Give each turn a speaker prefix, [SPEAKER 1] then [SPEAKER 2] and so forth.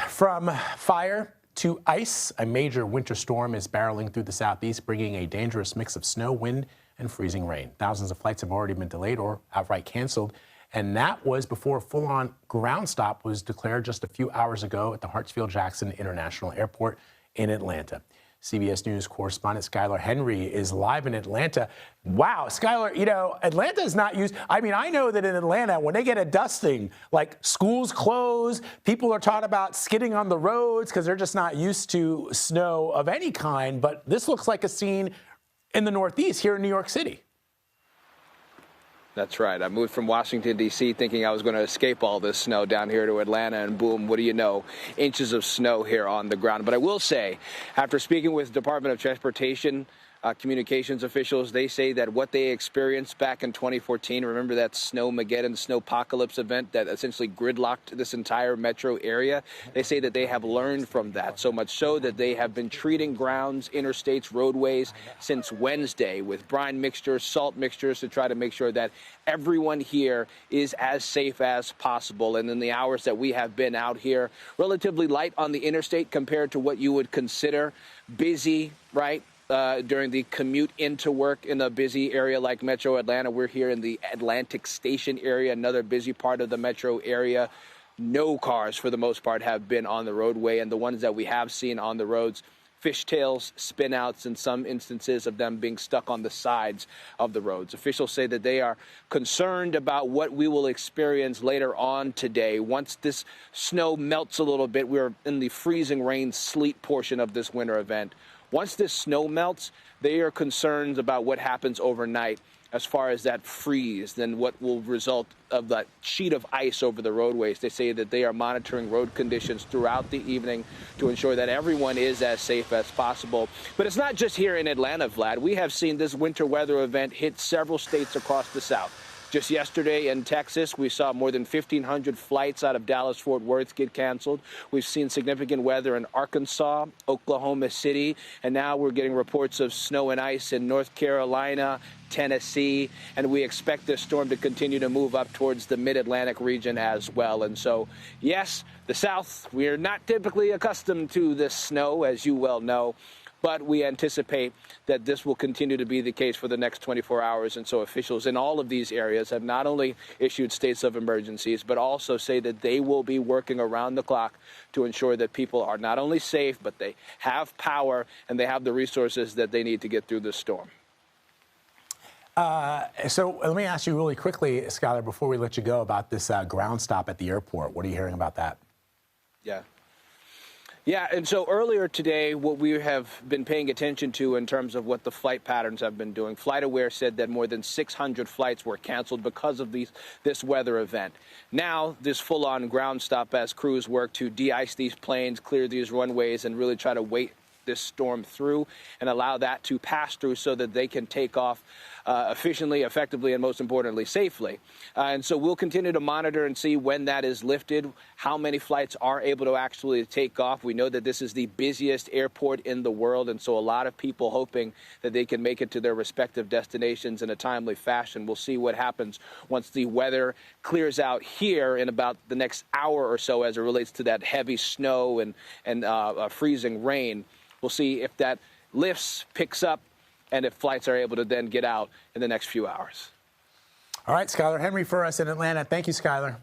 [SPEAKER 1] From fire to ice, a major winter storm is barreling through the southeast, bringing a dangerous mix of snow, wind, and freezing rain. Thousands of flights have already been delayed or outright canceled, and that was before a full-on ground stop was declared just a few hours ago at the Hartsfield-Jackson International Airport in Atlanta. CBS News correspondent Skylar Henry is live in Atlanta. Wow, Skylar, you know, Atlanta is not used. I mean, I know that in Atlanta, when they get a dusting, like schools close, people are taught about skidding on the roads because they're just not used to snow of any kind. But this looks like a scene in the Northeast here in New York City.
[SPEAKER 2] That's right. I moved from Washington, D.C. thinking I was going to escape all this snow down here to Atlanta, and boom, what do you know, inches of snow here on the ground. But I will say, after speaking with Department of Transportation communications officials, they say that what they experienced back in 2014, remember that snowmageddon, snowpocalypse event that essentially gridlocked this entire metro area? They say that they have learned from that, so much so that they have been treating grounds, interstates, roadways since Wednesday with brine mixtures, salt mixtures to try to make sure that everyone here is as safe as possible. And in the hours that we have been out here, relatively light on the interstate compared to what you would consider busy, right? During the commute into work in a busy area like Metro Atlanta. We're here in the Atlantic Station area, another busy part of the metro area. No cars, for the most part, have been on the roadway, and the ones that we have seen on the roads, fishtails, spinouts, in some instances of them being stuck on the sides of the roads. Officials say that they are concerned about what we will experience later on today. Once this snow melts a little bit, we're in the freezing rain, sleet portion of this winter event. Once this snow melts, they are concerned about what happens overnight as far as that freeze, then what will result of that sheet of ice over the roadways. They say that they are monitoring road conditions throughout the evening to ensure that everyone is as safe as possible. But it's not just here in Atlanta, Vlad. We have seen this winter weather event hit several states across the South. Just yesterday in Texas, we saw more than 1,500 flights out of Dallas-Fort Worth get canceled. We've seen significant weather in Arkansas, Oklahoma City, and now we're getting reports of snow and ice in North Carolina, Tennessee, and we expect this storm to continue to move up towards the mid-Atlantic region as well. And so, yes, the South, we are not typically accustomed to this snow, as you well know, but we anticipate that this will continue to be the case for the next 24 hours. And so officials in all of these areas have not only issued states of emergencies, but also say that they will be working around the clock to ensure that people are not only safe, but they have power and they have the resources that they need to get through this storm.
[SPEAKER 1] So let me ask you really quickly, Skylar, before we let you go, about this ground stop at the airport. What are you hearing about that?
[SPEAKER 2] Yeah, and so earlier today, what we have been paying attention to in terms of what the flight patterns have been doing, FlightAware said that more than 600 flights were canceled because of this weather event. Now, this full-on ground stop as crews work to de-ice these planes, clear these runways, and really try to wait this storm through and allow that to pass through so that they can take off efficiently, effectively, and most importantly, safely. And so we'll continue to monitor and see when that is lifted, how many flights are able to actually take off. We know that this is the busiest airport in the world, and so a lot of people hoping that they can make it to their respective destinations in a timely fashion. We'll see what happens once the weather clears out here in about the next hour or so as it relates to that heavy snow and freezing rain. We'll see if that lifts, picks up, and if flights are able to then get out in the next few hours.
[SPEAKER 1] All right, Skylar Henry for us in Atlanta. Thank you, Skylar.